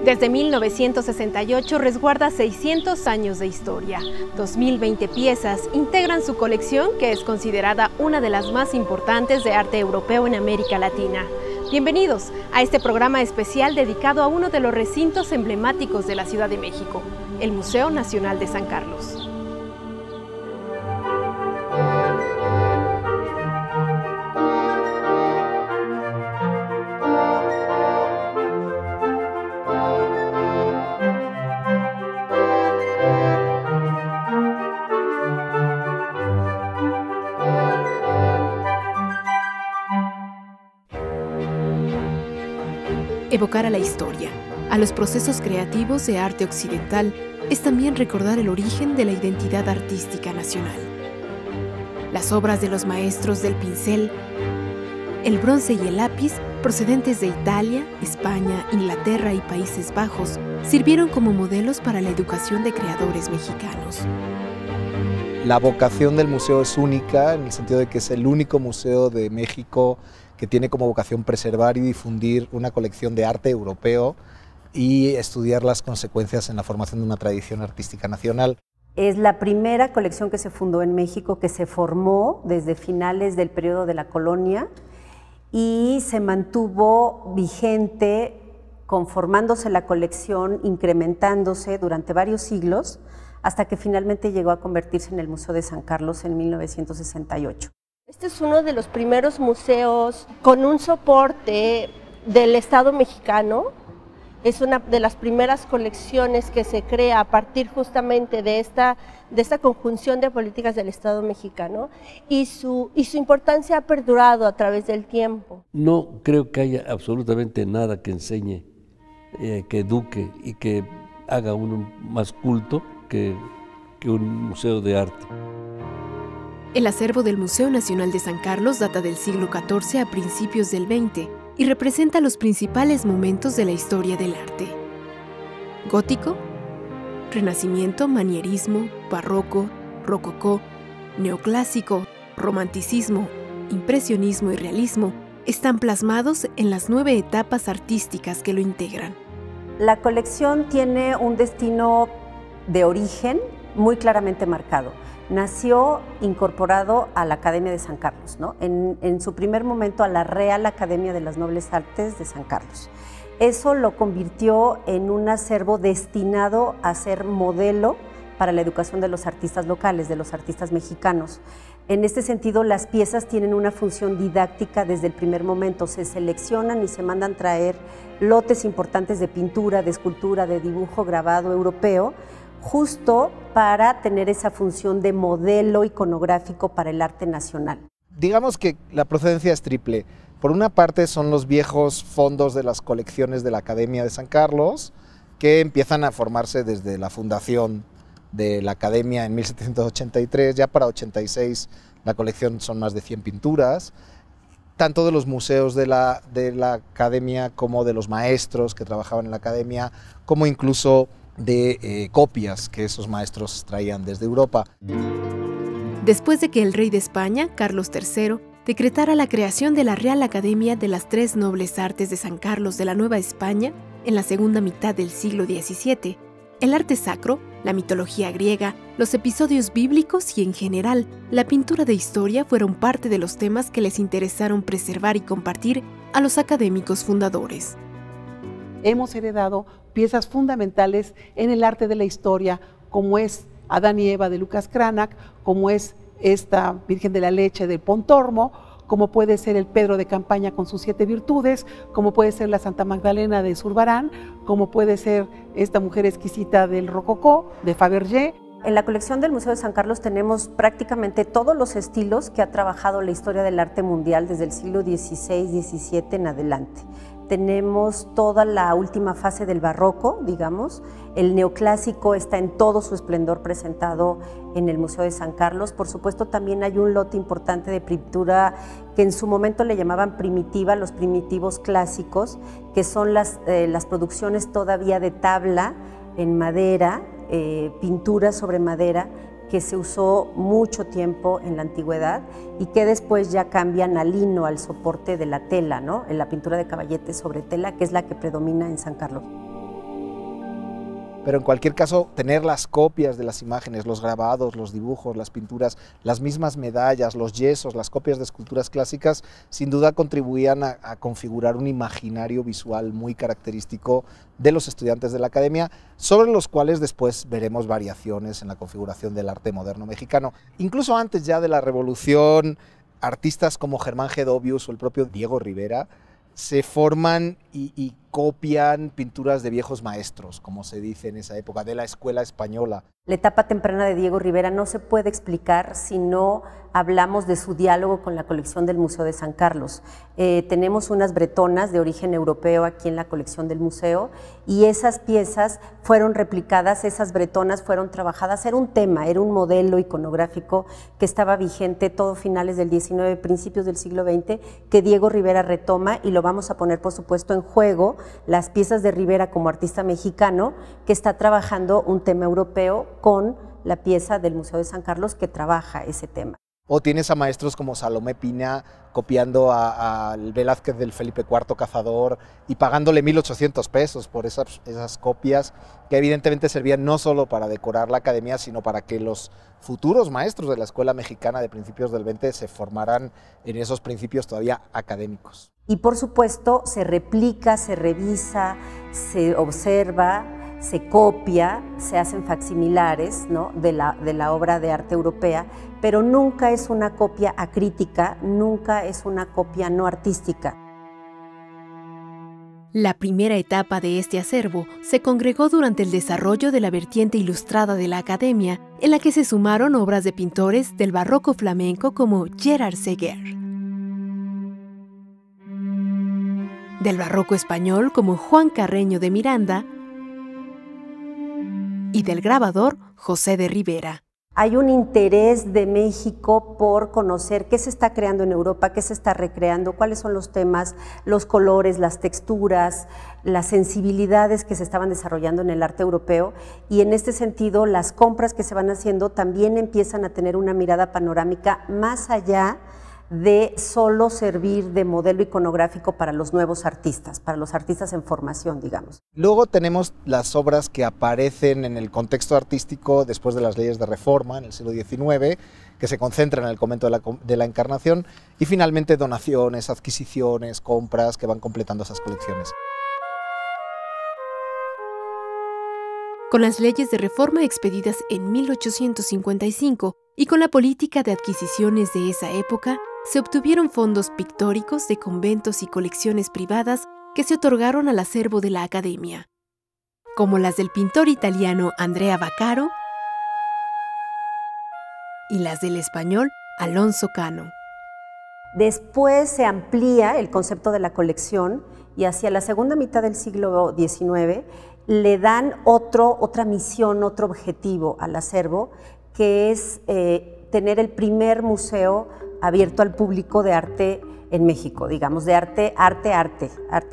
Desde 1968 resguarda 600 años de historia. 2020 piezas integran su colección, que es considerada una de las más importantes de arte europeo en América Latina. Bienvenidos a este programa especial dedicado a uno de los recintos emblemáticos de la Ciudad de México, el Museo Nacional de San Carlos. Evocar a la historia, a los procesos creativos de arte occidental, es también recordar el origen de la identidad artística nacional. Las obras de los maestros del pincel, el bronce y el lápiz, procedentes de Italia, España, Inglaterra y Países Bajos, sirvieron como modelos para la educación de creadores mexicanos. La vocación del museo es única, en el sentido de que es el único museo de México que tiene como vocación preservar y difundir una colección de arte europeo y estudiar las consecuencias en la formación de una tradición artística nacional. Es la primera colección que se fundó en México, que se formó desde finales del periodo de la colonia y se mantuvo vigente, conformándose la colección, incrementándose durante varios siglos, hasta que finalmente llegó a convertirse en el Museo de San Carlos en 1968. Este es uno de los primeros museos con un soporte del Estado mexicano. Es una de las primeras colecciones que se crea a partir justamente de esta conjunción de políticas del Estado mexicano, y su importancia ha perdurado a través del tiempo. No creo que haya absolutamente nada que enseñe, que eduque y que haga uno más culto que un museo de arte. El acervo del Museo Nacional de San Carlos data del siglo XIV a principios del XX y representa los principales momentos de la historia del arte: gótico, renacimiento, manierismo, barroco, rococó, neoclásico, romanticismo, impresionismo y realismo están plasmados en las 9 etapas artísticas que lo integran. La colección tiene un destino de origen muy claramente marcado. Nació incorporado a la Academia de San Carlos, ¿no? En su primer momento a la Real Academia de las Nobles Artes de San Carlos. Eso lo convirtió en un acervo destinado a ser modelo para la educación de los artistas locales, de los artistas mexicanos. En este sentido, las piezas tienen una función didáctica desde el primer momento. Se seleccionan y se mandan traer lotes importantes de pintura, de escultura, de dibujo grabado europeo, justo para tener esa función de modelo iconográfico para el arte nacional. Digamos que la procedencia es triple. Por una parte son los viejos fondos de las colecciones de la Academia de San Carlos, que empiezan a formarse desde la fundación de la Academia en 1783, ya para 86 la colección son más de 100 pinturas, tanto de los museos de la Academia como de los maestros que trabajaban en la Academia, como incluso de copias que esos maestros traían desde Europa. Después de que el rey de España, Carlos III, decretara la creación de la Real Academia de las 3 Nobles Artes de San Carlos de la Nueva España en la segunda mitad del siglo XVII, el arte sacro, la mitología griega, los episodios bíblicos y, en general, la pintura de historia fueron parte de los temas que les interesaron preservar y compartir a los académicos fundadores. Hemos heredado piezas fundamentales en el arte de la historia, como es Adán y Eva de Lucas Cranach, como es esta Virgen de la Leche de Pontormo, como puede ser el Pedro de Campaña con sus 7 virtudes, como puede ser la Santa Magdalena de Zurbarán, como puede ser esta Mujer exquisita del Rococó de Fabergé. En la colección del Museo de San Carlos tenemos prácticamente todos los estilos que ha trabajado la historia del arte mundial desde el siglo XVI-XVII en adelante. Tenemos toda la última fase del barroco, digamos. El neoclásico está en todo su esplendor presentado en el Museo de San Carlos. Por supuesto, también hay un lote importante de pintura que en su momento le llamaban primitiva, los primitivos clásicos, que son las producciones todavía de tabla en madera, pintura sobre madera, que se usó mucho tiempo en la antigüedad y que después ya cambian al lino, al soporte de la tela, ¿no? En la pintura de caballete sobre tela, que es la que predomina en San Carlos. pero en cualquier caso tener las copias de las imágenes, los grabados, los dibujos, las pinturas, las mismas medallas, los yesos, las copias de esculturas clásicas, sin duda contribuían a configurar un imaginario visual muy característico de los estudiantes de la academia, sobre los cuales después veremos variaciones en la configuración del arte moderno mexicano. Incluso antes ya de la Revolución, artistas como Germán Gedovius o el propio Diego Rivera se forman y copian pinturas de viejos maestros, como se dice en esa época, de la escuela española. La etapa temprana de Diego Rivera no se puede explicar si no hablamos de su diálogo con la colección del Museo de San Carlos. Tenemos unas bretonas de origen europeo aquí en la colección del museo y esas piezas fueron replicadas, esas bretonas fueron trabajadas, era un tema, era un modelo iconográfico que estaba vigente todo finales del XIX, principios del siglo XX, que Diego Rivera retoma y lo vamos a poner por supuesto en juego, las piezas de Rivera como artista mexicano que está trabajando un tema europeo con la pieza del Museo de San Carlos que trabaja ese tema. O tienes a maestros como Salomé Pina copiando al Velázquez del Felipe IV Cazador y pagándole 1.800 pesos por esas copias que evidentemente servían no solo para decorar la academia, sino para que los futuros maestros de la escuela mexicana de principios del 20 se formaran en esos principios todavía académicos. Y por supuesto se replica, se revisa, se observa, se copia, se hacen facsimilares, ¿no?, de la obra de arte europea, pero nunca es una copia acrítica, nunca es una copia no artística. La primera etapa de este acervo se congregó durante el desarrollo de la vertiente ilustrada de la Academia, en la que se sumaron obras de pintores del barroco flamenco como Gerard Séguer, del barroco español como Juan Carreño de Miranda y del grabador José de Rivera. Hay un interés de México por conocer qué se está creando en Europa, qué se está recreando, cuáles son los temas, los colores, las texturas, las sensibilidades que se estaban desarrollando en el arte europeo, y en este sentido las compras que se van haciendo también empiezan a tener una mirada panorámica más allá de solo servir de modelo iconográfico para los nuevos artistas, para los artistas en formación, digamos. Luego tenemos las obras que aparecen en el contexto artístico después de las leyes de reforma en el siglo XIX, que se concentran en el convento de la Encarnación, y finalmente donaciones, adquisiciones, compras que van completando esas colecciones. Con las leyes de reforma expedidas en 1855 y con la política de adquisiciones de esa época, se obtuvieron fondos pictóricos de conventos y colecciones privadas que se otorgaron al acervo de la Academia, como las del pintor italiano Andrea Vaccaro y las del español Alonso Cano. Después se amplía el concepto de la colección y hacia la segunda mitad del siglo XIX le dan otra misión, otro objetivo al acervo, que es tener el primer museo abierto al público de arte en México, digamos, de arte,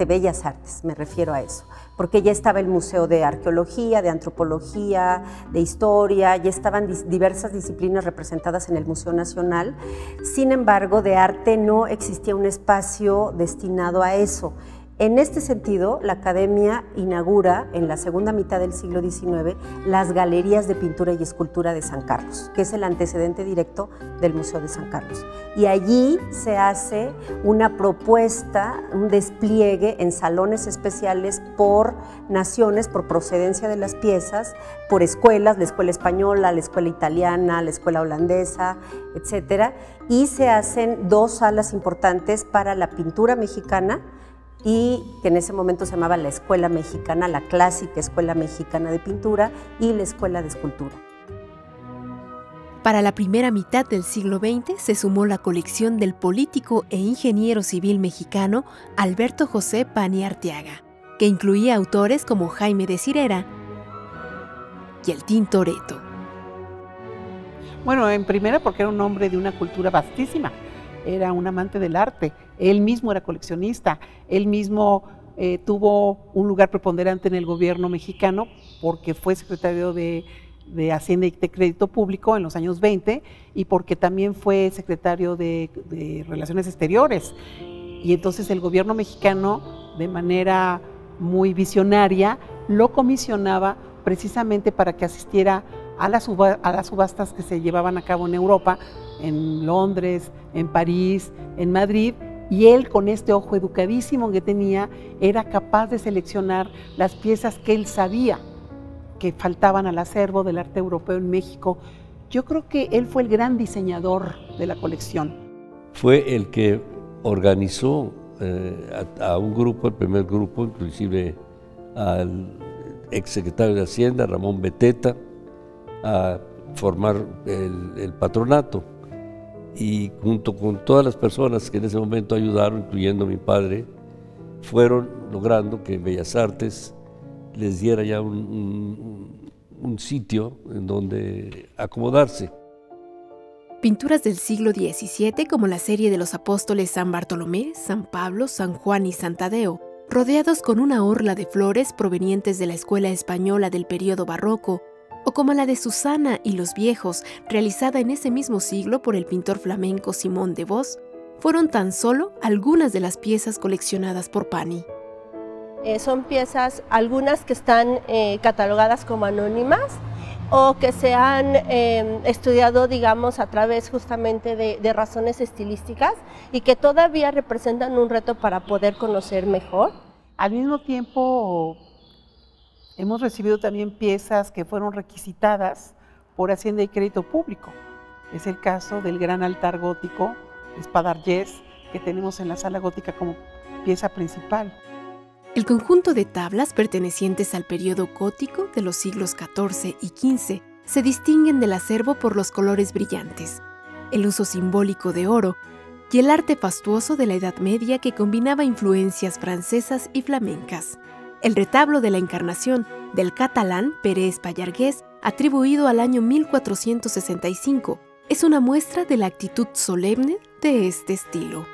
bellas artes, me refiero a eso, porque ya estaba el Museo de Arqueología, de Antropología, de Historia, ya estaban diversas disciplinas representadas en el Museo Nacional. Sin embargo, de arte no existía un espacio destinado a eso. En este sentido, la Academia inaugura en la segunda mitad del siglo XIX las Galerías de Pintura y Escultura de San Carlos, que es el antecedente directo del Museo de San Carlos. Y allí se hace una propuesta, un despliegue en salones especiales por naciones, por procedencia de las piezas, por escuelas, la escuela española, la escuela italiana, la escuela holandesa, etcétera, y se hacen dos salas importantes para la pintura mexicana, y que en ese momento se llamaba la Escuela Mexicana, la clásica Escuela Mexicana de Pintura, y la Escuela de Escultura. Para la primera mitad del siglo XX se sumó la colección del político e ingeniero civil mexicano Alberto José Pani Arteaga, que incluía autores como Jaime de Cirera y el Tintoretto. Bueno, en primera porque era un hombre de una cultura vastísima. Era un amante del arte, él mismo era coleccionista, él mismo tuvo un lugar preponderante en el gobierno mexicano porque fue secretario de Hacienda y de Crédito Público en los años 20 y porque también fue secretario de Relaciones Exteriores. Y entonces el gobierno mexicano, de manera muy visionaria, lo comisionaba precisamente para que asistiera a las subastas que se llevaban a cabo en Europa, en Londres, en París, en Madrid, y él, con este ojo educadísimo que tenía, era capaz de seleccionar las piezas que él sabía que faltaban al acervo del arte europeo en México. Yo creo que él fue el gran diseñador de la colección. Fue el que organizó a un grupo, el primer grupo, inclusive al exsecretario de Hacienda, Ramón Beteta, a formar el patronato. Y junto con todas las personas que en ese momento ayudaron, incluyendo a mi padre, fueron logrando que Bellas Artes les diera ya un sitio en donde acomodarse. Pinturas del siglo XVII, como la serie de los apóstoles San Bartolomé, San Pablo, San Juan y San Tadeo, rodeados con una orla de flores provenientes de la escuela española del período barroco, o como la de Susana y los viejos, realizada en ese mismo siglo por el pintor flamenco Simón de Vos, fueron tan solo algunas de las piezas coleccionadas por Pani. Son piezas, algunas que están catalogadas como anónimas o que se han estudiado, digamos, a través justamente de razones estilísticas y que todavía representan un reto para poder conocer mejor. Al mismo tiempo, hemos recibido también piezas que fueron requisitadas por Hacienda y Crédito Público. Es el caso del gran altar gótico Espadárguez que tenemos en la sala gótica como pieza principal. El conjunto de tablas pertenecientes al periodo gótico de los siglos XIV y XV se distinguen del acervo por los colores brillantes, el uso simbólico de oro y el arte fastuoso de la Edad Media que combinaba influencias francesas y flamencas. El retablo de la Encarnación del catalán Pere Espadárguez, atribuido al año 1465, es una muestra de la actitud solemne de este estilo.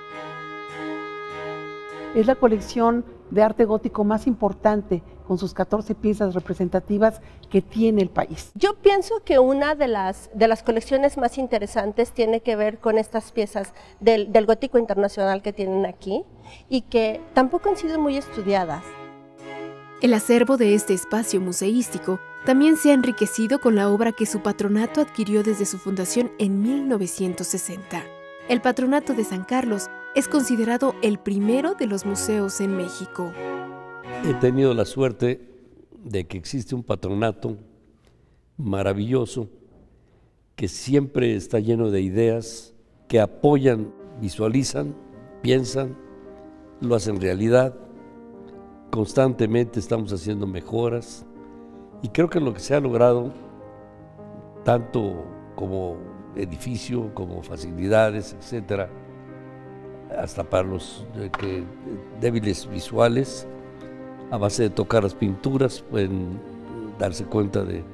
Es la colección de arte gótico más importante, con sus 14 piezas representativas que tiene el país. Yo pienso que una de las colecciones más interesantes tiene que ver con estas piezas del gótico internacional que tienen aquí y que tampoco han sido muy estudiadas. El acervo de este espacio museístico también se ha enriquecido con la obra que su patronato adquirió desde su fundación en 1960. El Patronato de San Carlos es considerado el primero de los museos en México. He tenido la suerte de que existe un patronato maravilloso que siempre está lleno de ideas que apoyan, visualizan, piensan, lo hacen realidad. Constantemente estamos haciendo mejoras y creo que lo que se ha logrado, tanto como edificio, como facilidades, etcétera, hasta para los débiles visuales, a base de tocar las pinturas, pueden darse cuenta de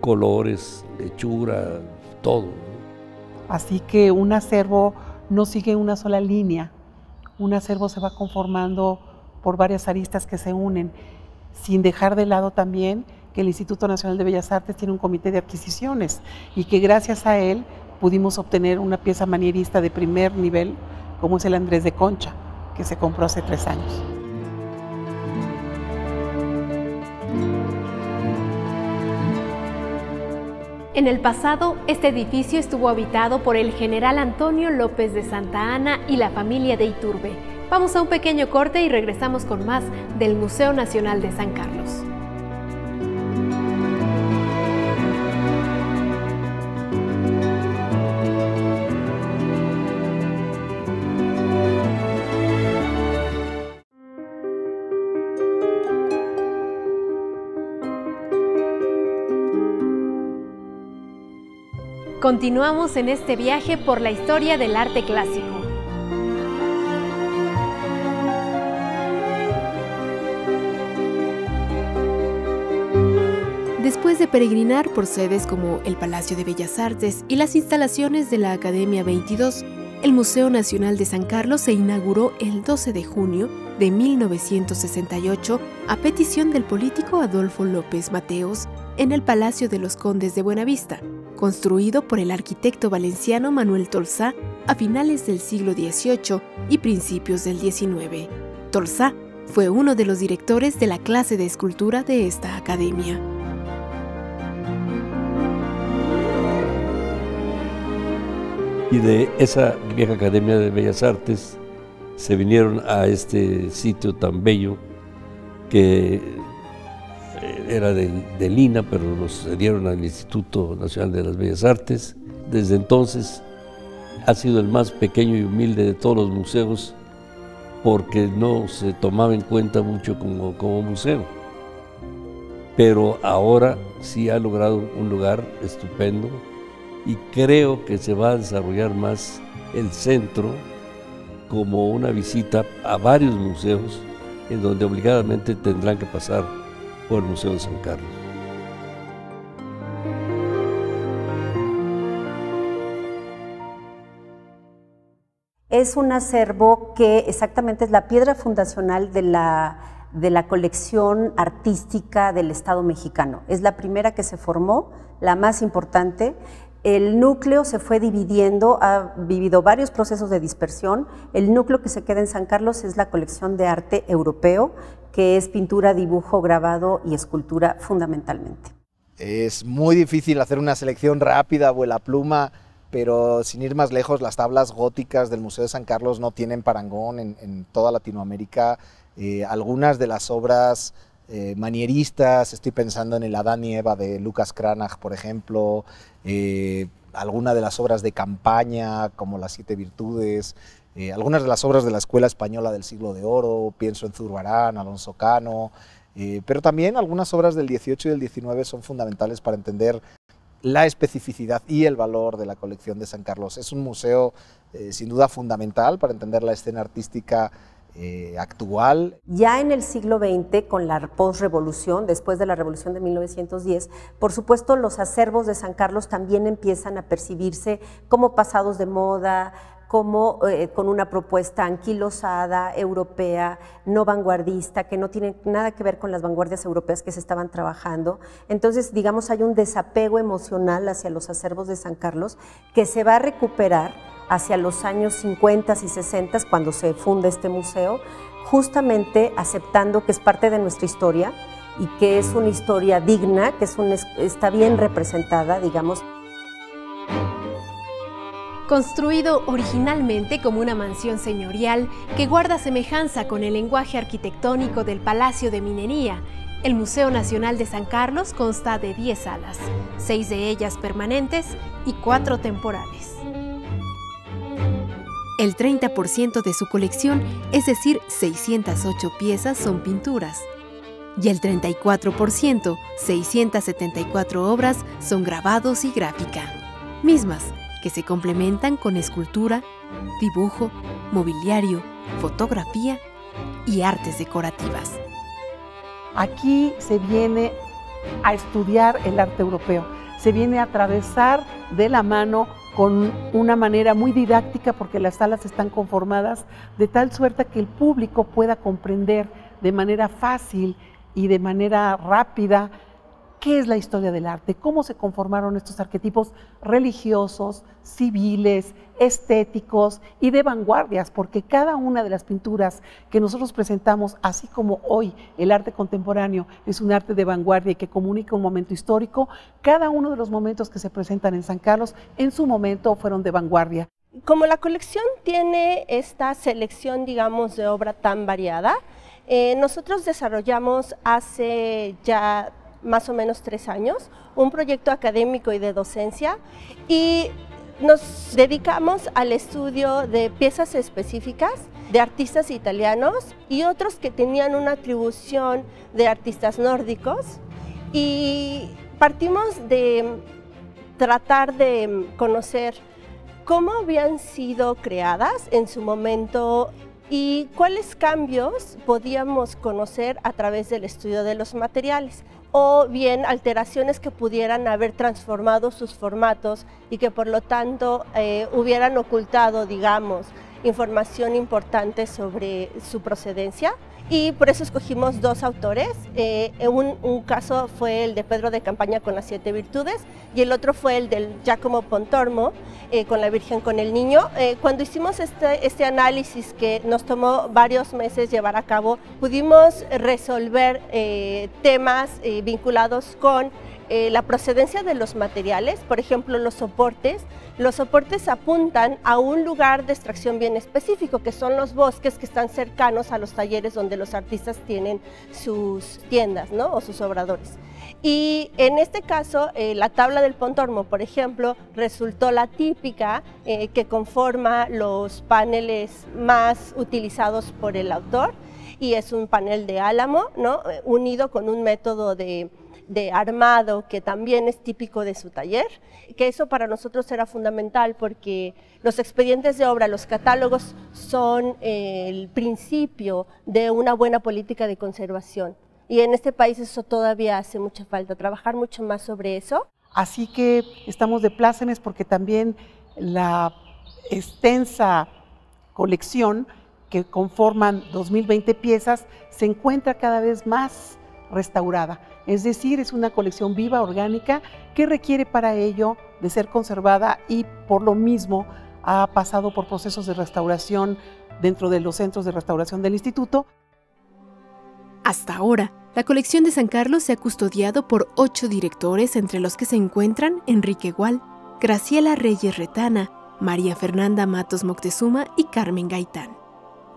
colores, de hechura, todo. Así que un acervo no sigue una sola línea, un acervo se va conformando por varias aristas que se unen, sin dejar de lado también que el Instituto Nacional de Bellas Artes tiene un comité de adquisiciones y que gracias a él pudimos obtener una pieza manierista de primer nivel como es el Andrés de Concha, que se compró hace 3 años. En el pasado, este edificio estuvo habitado por el general Antonio López de Santa Anna y la familia de Iturbe. Vamos a un pequeño corte y regresamos con más del Museo Nacional de San Carlos. Continuamos en este viaje por la historia del arte clásico. Después de peregrinar por sedes como el Palacio de Bellas Artes y las instalaciones de la Academia 22, el Museo Nacional de San Carlos se inauguró el 12 de junio de 1968 a petición del político Adolfo López Mateos en el Palacio de los Condes de Buenavista, construido por el arquitecto valenciano Manuel Tolsá a finales del siglo XVIII y principios del XIX. Tolsá fue uno de los directores de la clase de escultura de esta academia. Y de esa vieja Academia de Bellas Artes se vinieron a este sitio tan bello que era del INA, pero los cedieron al Instituto Nacional de las Bellas Artes. Desde entonces ha sido el más pequeño y humilde de todos los museos porque no se tomaba en cuenta mucho como museo. Pero ahora sí ha logrado un lugar estupendo y creo que se va a desarrollar más el centro como una visita a varios museos en donde obligadamente tendrán que pasar por el Museo de San Carlos. Es un acervo que exactamente es la piedra fundacional de la colección artística del Estado mexicano. Es la primera que se formó, la más importante. El núcleo se fue dividiendo, ha vivido varios procesos de dispersión. El núcleo que se queda en San Carlos es la colección de arte europeo, que es pintura, dibujo, grabado y escultura fundamentalmente. Es muy difícil hacer una selección rápida, vuela pluma, pero sin ir más lejos, las tablas góticas del Museo de San Carlos no tienen parangón en toda Latinoamérica. Algunas de las obras manieristas, estoy pensando en el Adán y Eva de Lucas Cranach, por ejemplo, algunas de las obras de campaña, como las Siete Virtudes, algunas de las obras de la Escuela Española del Siglo de Oro, pienso en Zurbarán, Alonso Cano, pero también algunas obras del 18 y del 19 son fundamentales para entender la especificidad y el valor de la colección de San Carlos. Es un museo sin duda fundamental para entender la escena artística actual. Ya en el siglo XX, con la posrevolución, después de la revolución de 1910, por supuesto los acervos de San Carlos también empiezan a percibirse como pasados de moda, como con una propuesta anquilosada, europea, no vanguardista, que no tiene nada que ver con las vanguardias europeas que se estaban trabajando. Entonces, digamos, hay un desapego emocional hacia los acervos de San Carlos que se va a recuperar hacia los años 50 y 60, cuando se funda este museo, justamente aceptando que es parte de nuestra historia y que es una historia digna, que está bien representada, digamos. Construido originalmente como una mansión señorial que guarda semejanza con el lenguaje arquitectónico del Palacio de Minería, el Museo Nacional de San Carlos consta de 10 salas, 6 de ellas permanentes y 4 temporales. El 30% de su colección, es decir, 608 piezas, son pinturas, y el 34%, 674 obras, son grabados y gráfica, mismas que se complementan con escultura, dibujo, mobiliario, fotografía y artes decorativas. Aquí se viene a estudiar el arte europeo, se viene a atravesar de la mano con una manera muy didáctica, porque las salas están conformadas de tal suerte que el público pueda comprender de manera fácil y de manera rápida qué es la historia del arte, cómo se conformaron estos arquetipos religiosos, civiles, estéticos y de vanguardias, porque cada una de las pinturas que nosotros presentamos, así como hoy el arte contemporáneo es un arte de vanguardia y que comunica un momento histórico, cada uno de los momentos que se presentan en San Carlos en su momento fueron de vanguardia. Como la colección tiene esta selección, digamos, de obra tan variada, nosotros desarrollamos hace ya más o menos 3 años, un proyecto académico y de docencia, y nos dedicamos al estudio de piezas específicas de artistas italianos y otros que tenían una atribución de artistas nórdicos, y partimos de tratar de conocer cómo habían sido creadas en su momento y cuáles cambios podíamos conocer a través del estudio de los materiales, o bien alteraciones que pudieran haber transformado sus formatos y que por lo tanto hubieran ocultado, digamos, información importante sobre su procedencia. Y por eso escogimos 2 autores. Un caso fue el de Pedro de Campaña con las 7 Virtudes y el otro fue el del Giacomo Pontormo con la Virgen con el Niño. Cuando hicimos este análisis, que nos tomó varios meses llevar a cabo, pudimos resolver temas vinculados con la procedencia de los materiales, por ejemplo los soportes apuntan a un lugar de extracción bien específico, que son los bosques que están cercanos a los talleres donde los artistas tienen sus tiendas, ¿no? O sus obradores. Y en este caso, la tabla del Pontormo, por ejemplo, resultó la típica que conforma los paneles más utilizados por el autor, y es un panel de álamo, ¿no? Unido con un método de armado que también es típico de su taller, que eso para nosotros era fundamental porque los expedientes de obra, los catálogos son el principio de una buena política de conservación. Y en este país eso todavía hace mucha falta, trabajar mucho más sobre eso. Así que estamos de plácemes porque también la extensa colección que conforman 2020 piezas se encuentra cada vez más restaurada. Es decir, es una colección viva, orgánica, que requiere para ello de ser conservada y por lo mismo ha pasado por procesos de restauración dentro de los centros de restauración del Instituto. Hasta ahora, la colección de San Carlos se ha custodiado por 8 directores, entre los que se encuentran Enrique Gual, Graciela Reyes Retana, María Fernanda Matos Moctezuma y Carmen Gaitán,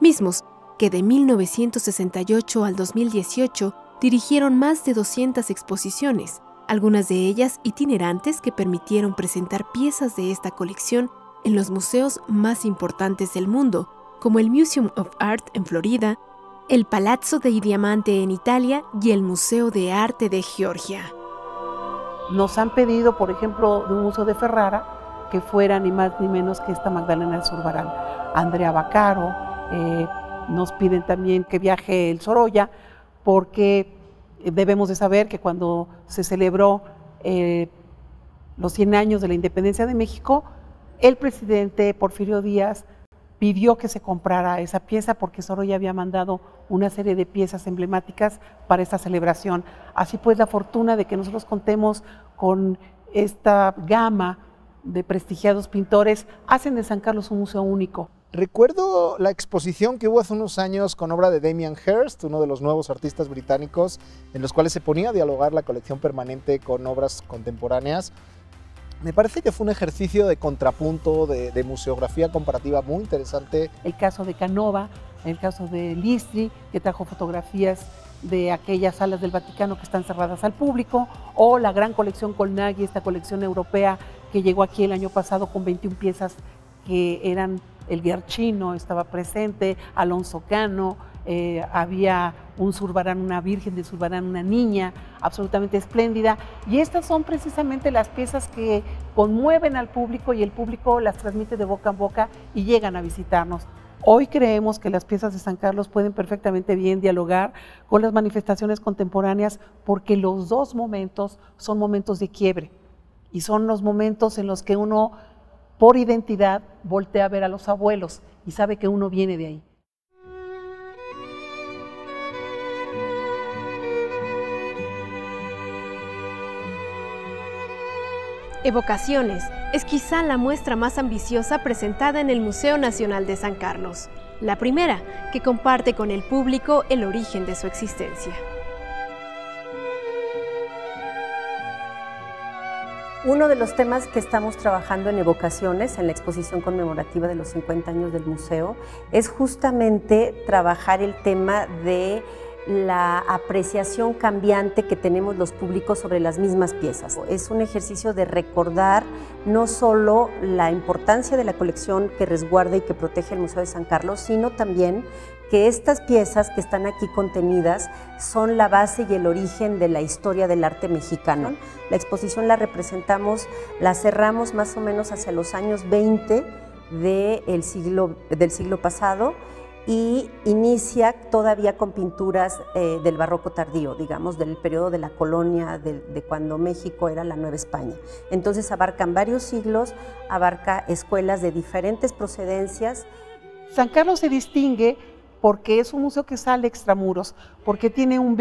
mismos que de 1968 al 2018 dirigieron más de 200 exposiciones, algunas de ellas itinerantes que permitieron presentar piezas de esta colección en los museos más importantes del mundo, como el Museum of Art en Florida, el Palazzo dei Diamanti en Italia y el Museo de Arte de Georgia. Nos han pedido, por ejemplo, de un museo de Ferrara, que fuera ni más ni menos que esta Magdalena de Zurbarán. Andrea Vaccaro, nos piden también que viaje el Sorolla, porque debemos de saber que cuando se celebró los 100 años de la independencia de México, el presidente Porfirio Díaz pidió que se comprara esa pieza porque Sorolla había mandado una serie de piezas emblemáticas para esta celebración. Así pues, la fortuna de que nosotros contemos con esta gama de prestigiados pintores hacen de San Carlos un museo único. Recuerdo la exposición que hubo hace unos años con obra de Damien Hirst, uno de los nuevos artistas británicos, en los cuales se ponía a dialogar la colección permanente con obras contemporáneas. Me parece que fue un ejercicio de contrapunto, de museografía comparativa muy interesante. El caso de Canova, el caso de Listri, que trajo fotografías de aquellas salas del Vaticano que están cerradas al público, o la gran colección Colnaghi, esta colección europea que llegó aquí el año pasado con 21 piezas que eran el Guercino, estaba presente, Alonso Cano, había un Zurbarán, una Virgen de Zurbarán, una niña absolutamente espléndida, y estas son precisamente las piezas que conmueven al público y el público las transmite de boca en boca y llegan a visitarnos. Hoy creemos que las piezas de San Carlos pueden perfectamente bien dialogar con las manifestaciones contemporáneas porque los dos momentos son momentos de quiebre y son los momentos en los que uno, por identidad, voltea a ver a los abuelos y sabe que uno viene de ahí. Evocaciones es quizá la muestra más ambiciosa presentada en el Museo Nacional de San Carlos, la primera que comparte con el público el origen de su existencia. Uno de los temas que estamos trabajando en Evocaciones, en la exposición conmemorativa de los 50 años del museo, es justamente trabajar el tema de la apreciación cambiante que tenemos los públicos sobre las mismas piezas. Es un ejercicio de recordar no solo la importancia de la colección que resguarda y que protege el Museo de San Carlos, sino también que estas piezas que están aquí contenidas son la base y el origen de la historia del arte mexicano. La exposición la representamos, la cerramos más o menos hacia los años 20 del siglo pasado, y inicia todavía con pinturas del barroco tardío, digamos, del periodo de la colonia, de cuando México era la Nueva España. Entonces abarcan varios siglos, abarca escuelas de diferentes procedencias. San Carlos se distingue porque es un museo que sale extramuros, porque tiene un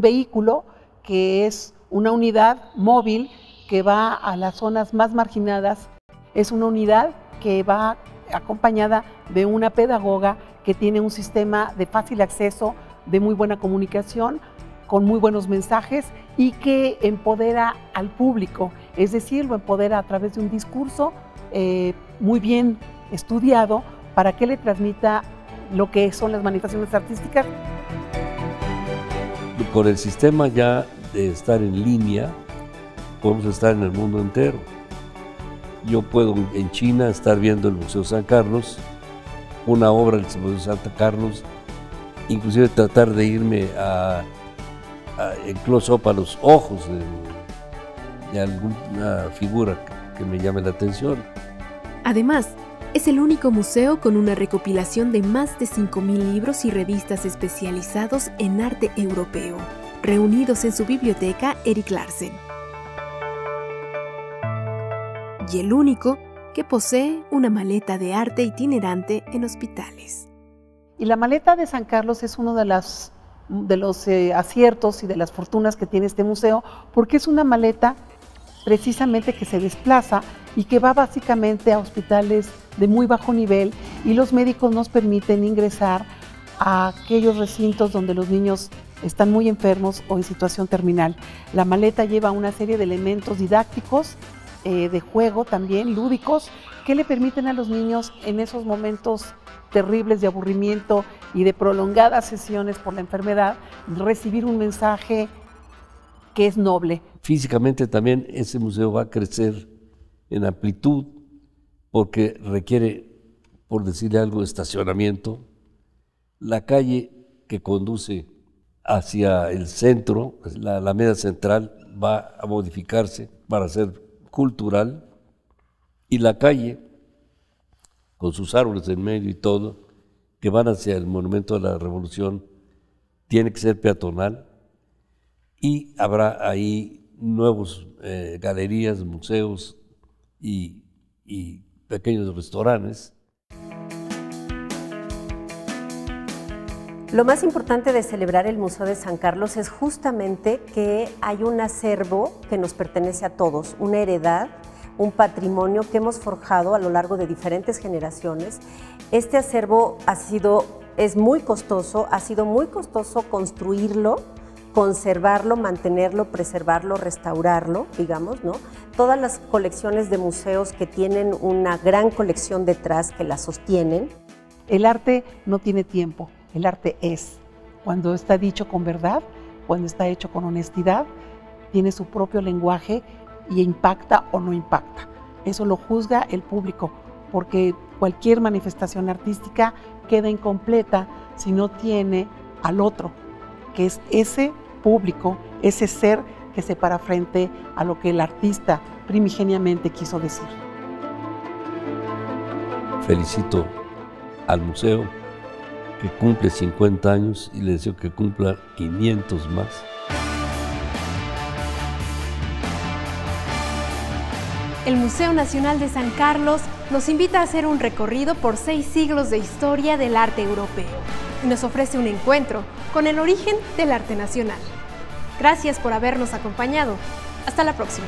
vehículo que es una unidad móvil que va a las zonas más marginadas, es una unidad que va acompañada de una pedagoga que tiene un sistema de fácil acceso, de muy buena comunicación, con muy buenos mensajes y que empodera al público, es decir, lo empodera a través de un discurso muy bien estudiado para que le transmita lo que son las manifestaciones artísticas. Con el sistema ya de estar en línea, podemos estar en el mundo entero. Yo puedo en China estar viendo el Museo San Carlos, una obra del Museo Santa Carlos, inclusive tratar de irme en close-up a los ojos de alguna figura que me llame la atención. Además, es el único museo con una recopilación de más de 5.000 libros y revistas especializados en arte europeo, reunidos en su biblioteca Erik Larsen. Y el único que posee una maleta de arte itinerante en hospitales. Y la maleta de San Carlos es uno de los aciertos y de las fortunas que tiene este museo, porque es una maleta precisamente que se desplaza y que va básicamente a hospitales de muy bajo nivel, y los médicos nos permiten ingresar a aquellos recintos donde los niños están muy enfermos o en situación terminal. La maleta lleva una serie de elementos didácticos, de juego también, lúdicos, que le permiten a los niños en esos momentos terribles de aburrimiento y de prolongadas sesiones por la enfermedad, recibir un mensaje que es noble. Físicamente también ese museo va a crecer en amplitud porque requiere, por decirle algo, estacionamiento. La calle que conduce hacia el centro, la Alameda Central, va a modificarse para ser cultural, y la calle, con sus árboles en medio y todo, que van hacia el Monumento a la Revolución, tiene que ser peatonal, y habrá ahí nuevos galerías, museos y pequeños restaurantes. Lo más importante de celebrar el Museo de San Carlos es justamente que hay un acervo que nos pertenece a todos, una heredad, un patrimonio que hemos forjado a lo largo de diferentes generaciones. Este acervo es muy costoso, ha sido muy costoso construirlo, conservarlo, mantenerlo, preservarlo, restaurarlo, digamos, ¿no? Todas las colecciones de museos que tienen una gran colección detrás que la sostienen. El arte no tiene tiempo. El arte es, cuando está dicho con verdad, cuando está hecho con honestidad, tiene su propio lenguaje y impacta o no impacta. Eso lo juzga el público, porque cualquier manifestación artística queda incompleta si no tiene al otro, que es ese público, ese ser que se para frente a lo que el artista primigeniamente quiso decir. Felicito al museo, que cumple 50 años, y le deseo que cumpla 500 más. El Museo Nacional de San Carlos nos invita a hacer un recorrido por 6 siglos de historia del arte europeo y nos ofrece un encuentro con el origen del arte nacional. Gracias por habernos acompañado. Hasta la próxima.